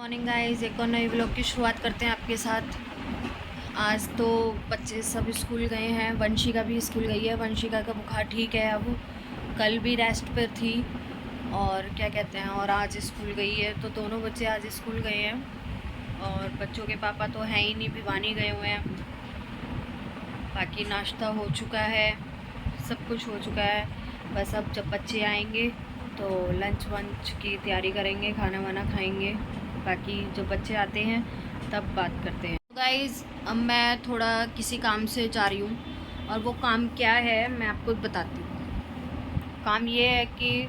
Morning guys, एक और नई व्लॉग की शुरुआत करते हैं आपके साथ। आज तो बच्चे सब स्कूल गए हैं, वंशिका भी स्कूल गई है। वंशिका का बुखार ठीक है अब, कल भी रेस्ट पर थी और क्या कहते हैं और आज स्कूल गई है। तो दोनों बच्चे आज स्कूल गए हैं और बच्चों के पापा तो हैं ही नहीं, भिवानी गए हुए हैं। बाकी नाश्ता हो चुका है, सब कुछ हो चुका है। बस अब जब बच्चे आएंगे तो लंच वंच की तैयारी करेंगे, खाना वाना खाएंगे। बाकी जब बच्चे आते हैं तब बात करते हैं। गाइज़, अब मैं थोड़ा किसी काम से जा रही हूँ और वो काम क्या है मैं आपको बताती हूँ। काम ये है कि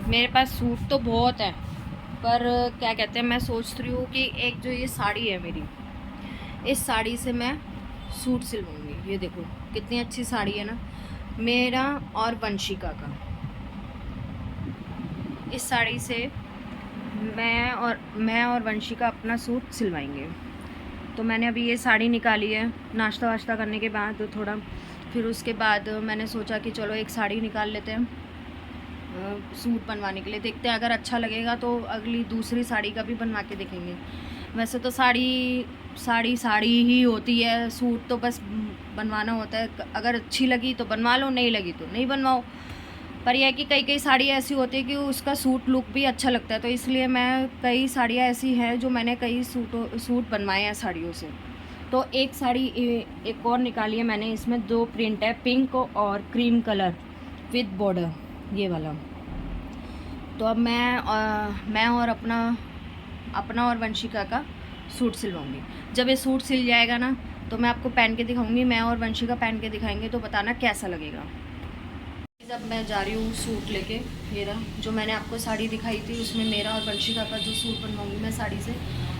मेरे पास सूट तो बहुत है, पर क्या कहते हैं मैं सोच रही हूँ कि एक जो ये साड़ी है मेरी, इस साड़ी से मैं सूट सिलवाऊंगी। ये देखो कितनी अच्छी साड़ी है ना, मेरा और वंशिका का। इस साड़ी से मैं और वंशिका अपना सूट सिलवाएंगे। तो मैंने अभी ये साड़ी निकाली है नाश्ता वाश्ता करने के बाद थोड़ा, फिर उसके बाद मैंने सोचा कि चलो एक साड़ी निकाल लेते हैं सूट बनवाने के लिए। देखते हैं अगर अच्छा लगेगा तो अगली दूसरी साड़ी का भी बनवा के देखेंगे। वैसे तो साड़ी ही होती है, सूट तो बस बनवाना होता है। अगर अच्छी लगी तो बनवा लो, नहीं लगी तो नहीं बनवाओ। पर यह है कि कई साड़ी ऐसी होती है कि उसका सूट लुक भी अच्छा लगता है, तो इसलिए मैं कई साड़ियाँ ऐसी हैं जो मैंने कई सूट बनवाए हैं साड़ियों से। तो एक साड़ी एक और निकाली है मैंने, इसमें 2 प्रिंट है, पिंक और क्रीम कलर विद बॉर्डर, ये वाला। तो अब मैं और अपना और वंशिका का सूट सिलवाऊंगी। जब ये सूट सिल जाएगा ना तो मैं आपको पहन के दिखाऊंगी, मैं और वंशिका पहन के दिखाएंगे, तो बताना कैसा लगेगा। अब मैं जा रही हूँ सूट लेके। ये रहा जो मैंने आपको साड़ी दिखाई थी, उसमें मेरा और वंशिका का जो सूट बनवाऊंगी मैं साड़ी से।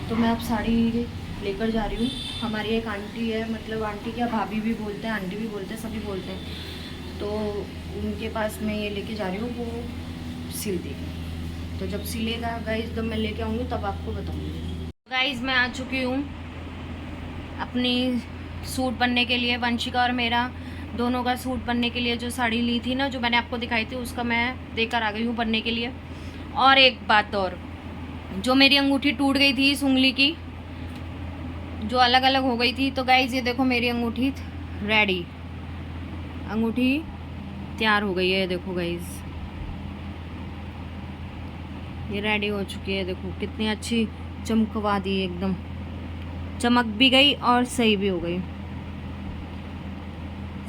तो मैं अब साड़ी लेकर जा रही हूँ। हमारी एक आंटी है, मतलब आंटी क्या भाभी भी बोलते हैं, आंटी भी बोलते हैं, सभी बोलते हैं। तो उनके पास मैं ये लेके जा रही हूँ, वो सिल देगी। तो जब सिलेगा गाइज़, जब मैं लेके आऊँगी तब आपको बताऊँगी। गाइज़, मैं आ चुकी हूँ अपनी सूट बनने के लिए। वंशिका और मेरा दोनों का सूट बनने के लिए जो साड़ी ली थी ना, जो मैंने आपको दिखाई थी, उसका मैं देकर आ गई हूँ बनने के लिए। और एक बात और, जो मेरी अंगूठी टूट गई थी इस उंगली की, जो अलग अलग हो गई थी, तो गाइज़ ये देखो मेरी अंगूठी रेडी, अंगूठी तैयार हो गई है। देखो गाइज़, ये रेडी हो चुकी है। देखो कितनी अच्छी चमकवा दी, एकदम चमक भी गई और सही भी हो गई।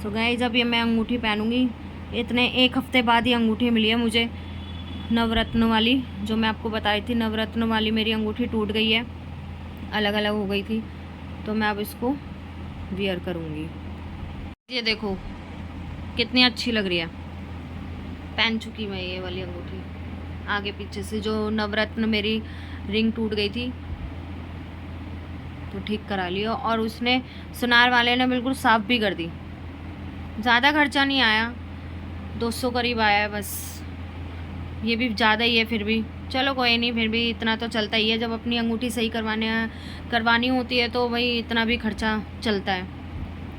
सो गाइस, अब ये मैं अंगूठी पहनूंगी। इतने 1 हफ्ते बाद ही अंगूठी मिली है मुझे, नवरत्न वाली, जो मैं आपको बताई थी। नवरत्न वाली मेरी अंगूठी टूट गई है, अलग अलग हो गई थी, तो मैं अब इसको वियर करूँगी। ये देखो कितनी अच्छी लग रही है, पहन चुकी मैं ये वाली अंगूठी। आगे पीछे से जो नवरत्न मेरी रिंग टूट गई थी तो ठीक करा लिया, और उसने सुनार वाले ने बिल्कुल साफ़ भी कर दी। ज़्यादा खर्चा नहीं आया, 200 करीब आया है बस। ये भी ज़्यादा ही है, फिर भी चलो कोई नहीं, फिर भी इतना तो चलता ही है। जब अपनी अंगूठी सही करवानी होती है तो वही इतना भी खर्चा चलता है।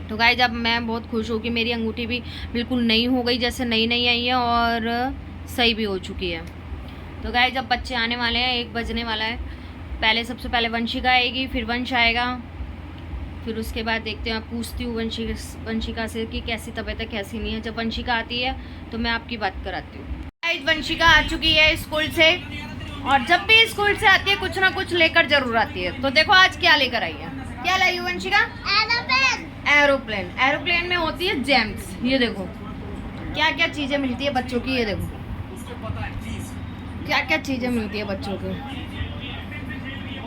तो गाइस, जब मैं बहुत खुश हूँ कि मेरी अंगूठी भी बिल्कुल नई हो गई, जैसे नई आई है, और सही भी हो चुकी है। तो गाइस, जब बच्चे आने वाले हैं, 1 बजने वाला है। सबसे पहले वंशिका आएगी, फिर वंश आएगा, फिर उसके बाद देखते हैं। पूछती हूँ वंशिका से कि कैसी तबीयत है, कैसी नहीं है। जब वंशिका आती है तो मैं आपकी बात कराती हूँ। वंशिका आ चुकी है स्कूल से, और जब भी स्कूल से आती है कुछ ना कुछ लेकर जरूर आती है। तो देखो आज क्या लेकर आई है। क्या लाई है वंशिका? एरोप्लेन। एरोप्लेन में होती है जेम्स। ये देखो क्या क्या चीज़ें मिलती है बच्चों की। ये देखो क्या क्या चीज़ें मिलती है बच्चों को।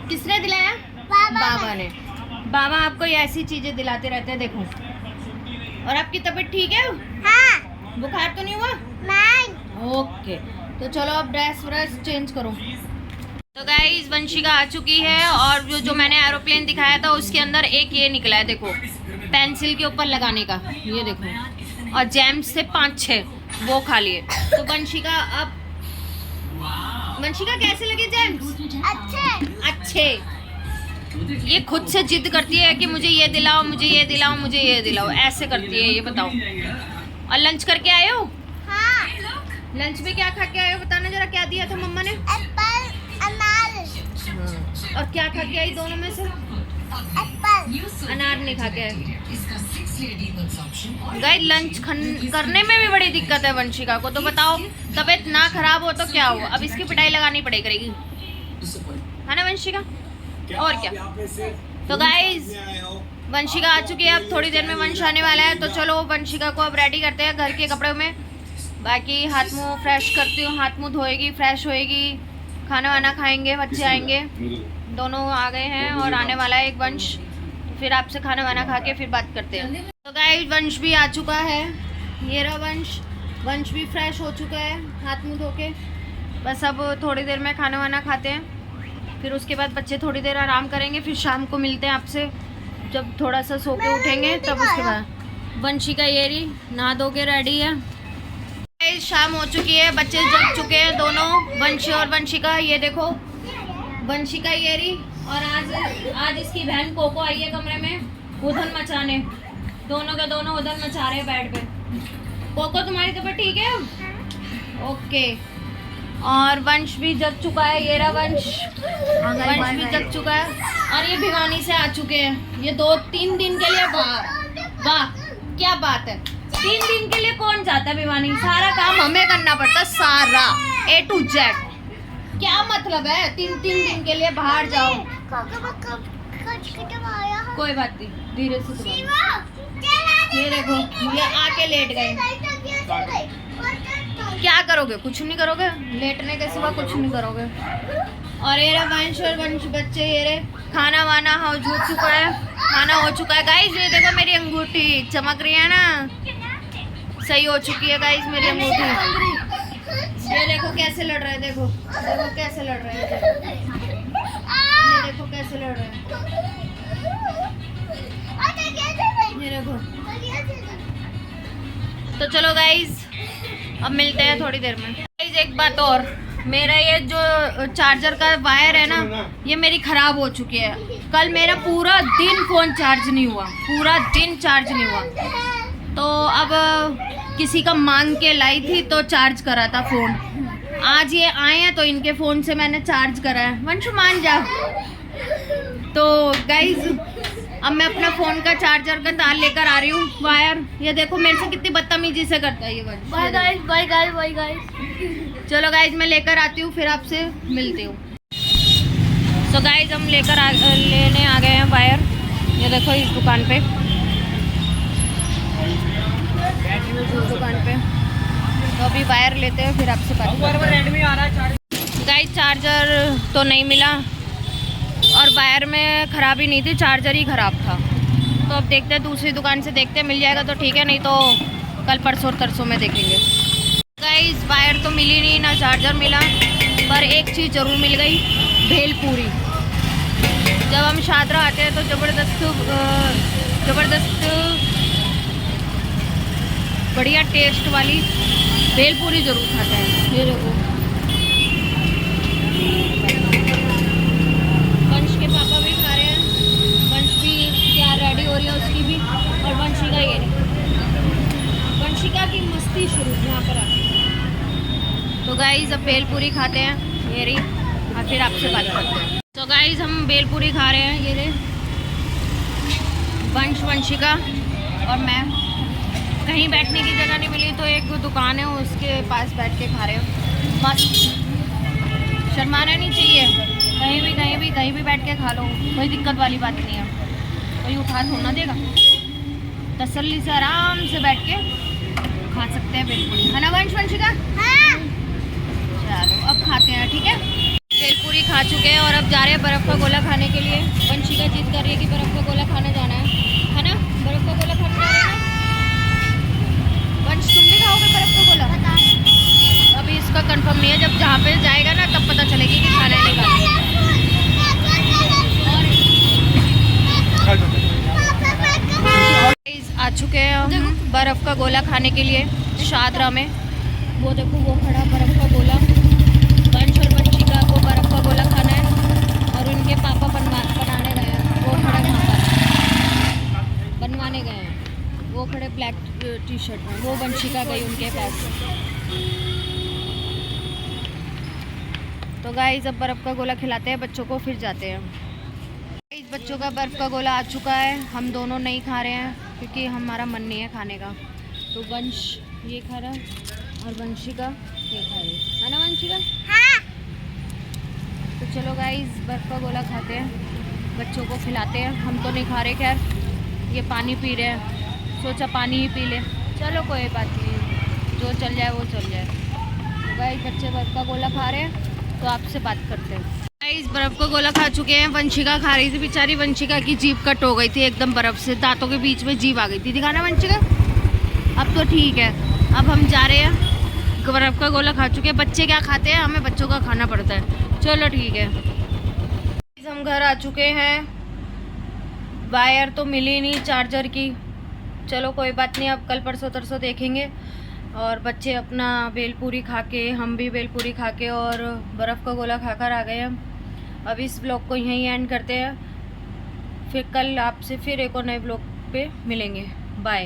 किसने दिलाया? बाबा ने। बाबा आपको ये ऐसी चीजें दिलाते रहते हैं। देखो, और आपकी तबीयत ठीक है? हाँ। बुखार तो नहीं हुआ? नहीं। ओके, तो चलो अब ड्रेस व्रेस चेंज करो। तो गाइस, वंशिका आ चुकी है, और जो मैंने एरोप्लेन दिखाया था उसके अंदर एक ये निकला है। देखो, पेंसिल के ऊपर लगाने का, ये देखो, और जेम्स से 5-6 वो खा लिए। तो वंशिका कैसे लगे जेम्स? अच्छे। ये खुद से जिद करती है कि मुझे ये दिलाओ, मुझे ये दिलाओ, मुझे ये दिलाओ, ऐसे करती है। ये बताओ, और लंच करके आए हो? हाँ। लंच में क्या खा के आए हो बताना जरा, क्या दिया था मम्मा ने? एप्पल, अनार। हाँ। और क्या खा के आई दोनों में से? अनार नहीं खा के आई। गाइस लंच करने में भी बड़ी दिक्कत है वंशिका को, तो बताओ तबीयत ना खराब हो तो क्या हुआ? अब इसकी पिटाई लगानी पड़ेगी, है ना वंशिका? और क्या? तो गाइस वंशिका आ चुकी है, अब थोड़ी देर में वंश आने वाला है, तो चलो वंशिका को अब रेडी करते हैं घर के कपड़ों में। बाकी हाथ मुंह फ्रेश करती हूँ, हाथ मुंह धोएगी, फ्रेश होएगी, खाना वाना खाएंगे, बच्चे आएंगे, दोनों आ गए हैं और आने वाला है एक वंश, तो फिर आपसे खाना वाना खा के फिर बात करते हैं। तो गाइस वंश भी आ चुका है, ये रहा वंश भी फ्रेश हो चुका है हाथ मुंह धो के। बस अब थोड़ी देर में खाना वाना खाते हैं, फिर उसके बाद बच्चे थोड़ी देर आराम करेंगे, फिर शाम को मिलते हैं आपसे जब थोड़ा सा सो के उठेंगे, तब उसके बाद। वंशिका ये रही नहा धो के रेडी है। शाम हो चुकी है, बच्चे जग चुके हैं दोनों, वंशी और वंशिका। ये देखो वंशिका ये रही, और आज इसकी बहन कोको आई है कमरे में उधर मचाने, दोनों के दोनों उधर मचा रहे हैं बेड पे। कोको तुम्हारी तबीयत ठीक है? ओके। और वंश भी जग चुका है, ये रहा वंश भी जग चुका है, और ये भिवानी से आ चुके हैं, ये 2-3 दिन के लिए बाहर। वाह क्या बात है, 3 दिन के लिए कौन जाता है भिवानी? सारा काम हमें करना पड़ता, सारा A to Z। क्या मतलब है 3 दिन के लिए बाहर जाओ? कोई बात नहीं, धीरे से। ये देखो ये आके लेट गए। क्या करोगे? कुछ नहीं करोगे, लेटने के सिवा कुछ नहीं करोगे। और ये रहा वंश और वंश बच्चे, ये रे खाना वाना हो चुका है, खाना हो चुका है। गाइस ये देखो मेरी अंगूठी चमक रही है ना, सही हो चुकी है गाइस मेरी अंगूठी। ये देखो कैसे लड़ रहे हैं, देखो कैसे लड़ रहे हैं, ये देखो कैसे लड़ रहे हैं, ये देखो। तो चलो गाइस अब मिलते हैं थोड़ी देर में। गाइस एक बात और, मेरा ये जो चार्जर का वायर है ना, ये मेरी ख़राब हो चुकी है। कल मेरा पूरा दिन फ़ोन चार्ज नहीं हुआ, पूरा दिन चार्ज नहीं हुआ, तो अब किसी का मांग के लाई थी तो चार्ज करा था फ़ोन। आज ये आए हैं तो इनके फ़ोन से मैंने चार्ज करा है। वंशु मान जा। तो गाइस अब मैं अपना फ़ोन का चार्जर का तार लेकर आ रही हूँ, वायर। ये देखो मेरे से कितनी बदतमीजी से करता है ये वंश। Bye guys. चलो गाइस मैं लेकर आती हूँ, फिर आपसे मिलती हूँ। तो गाइस हम लेने आ गए हैं वायर, ये देखो इस दुकान पे, तो अभी वायर लेते हैं फिर आपसे बात करते हैं। गाइस चार्जर तो नहीं मिला, और वायर में ख़राबी नहीं थी, चार्जर ही ख़राब था। तो अब देखते हैं दूसरी दुकान से, देखते हैं मिल जाएगा तो ठीक है, नहीं तो कल परसों तरसों में देखेंगे। गाइस वायर तो मिली नहीं, ना चार्जर मिला, पर एक चीज़ ज़रूर मिल गई, भेलपूरी। जब हम शादरा आते हैं तो ज़बरदस्त बढ़िया टेस्ट वाली भेलपूरी ज़रूर खाते हैं। ये देखो वंश के पापा भी खा रहे हैं, वंश भी क्या रेडी हो रही है उसकी भी, और वंशिका ये वंशिका की मस्ती शुरू यहाँ पर आती है। तो गाइस अब भेलपूरी खाते हैं, ये रही, और फिर आपसे बात करते हैं। तो गाइस हम भेलपूरी खा रहे हैं, ये रही वंश, वंशिका और मैं। कहीं बैठने की जगह नहीं मिली तो एक दुकान है उसके पास बैठ के खा रहे हो। मस्त, शर्माना नहीं चाहिए, कहीं भी बैठ के खा लो, कोई दिक्कत वाली बात नहीं है, कोई उठा थोड़ा देगा। तसल्ली से आराम से बैठ के खा सकते हैं भेलपूरी, है ना वंश, वंशिका? चलो अब खाते हैं, ठीक है। भेलपूरी खा चुके हैं और अब जा रहे हैं बर्फ़ का गोला खाने के लिए। वंशिका जिद कर रही है कि बर्फ़ का गोला खाने जाना है ना? बर्फ़ का गोला खाने जा रहे हैं ना वंश? तुम भी खाओगे बर्फ़ का गोला? अभी इसका कंफर्म नहीं है, जब जहाँ पे जाएगा ना तब पता चलेगी कि खाना नहीं खाना। आ चुके हैं हम बर्फ़ का गोला खाने के लिए शादरा में। वो देखो वो खड़ा बर्फ़ का गोला, वंश और वंशिका को बर्फ़ का गोला खाना है, और उनके पापा बनाने गए हैं, वो खड़े वहाँ पर बनवाने गए हैं, वो खड़े ब्लैक टी शर्ट में, वो वंशिका गई उनके पास। तो गाइस अब बर्फ़ का गोला खिलाते हैं बच्चों को, फिर जाते हैं। गाइस बच्चों का बर्फ़ का गोला आ चुका है, हम दोनों नहीं खा रहे हैं क्योंकि हमारा मन नहीं है खाने का। तो वंश ये खा रहा है और वंशिका ये खा रही है ना वंशिका? हाँ। तो चलो गाइस बर्फ़ का गोला खाते हैं, बच्चों को खिलाते हैं। हम तो नहीं खा रहे, खैर ये पानी पी रहे हैं, सोचा पानी ही पी ले। चलो कोई बात नहीं, जो चल जाए वो चल जाए। तो गाइस बच्चे बर्फ़ का गोला खा रहे हैं, तो आपसे बात करते हैं। गाइस बर्फ़ का गोला खा चुके हैं, वंशिका खा रही थी, बेचारी वंशिका की जीभ कट हो गई थी एकदम बर्फ़ से, दांतों के बीच में जीभ आ गई थी। दिखाना वंशिका, अब तो ठीक है। अब हम जा रहे हैं, बर्फ़ का गोला खा चुके हैं। बच्चे क्या खाते हैं, हमें बच्चों का खाना पड़ता है। चलो ठीक है। हम घर आ चुके हैं, वायर तो मिली नहीं चार्जर की। चलो कोई बात नहीं, अब कल परसों तरसों देखेंगे। और बच्चे अपना भेलपूरी खा के, हम भी भेलपूरी खा के और बर्फ़ का गोला खाकर आ गए हम। अब इस ब्लॉग को यहीं एंड करते हैं, फिर कल आपसे फिर एक और नए ब्लॉग पे मिलेंगे। बाय।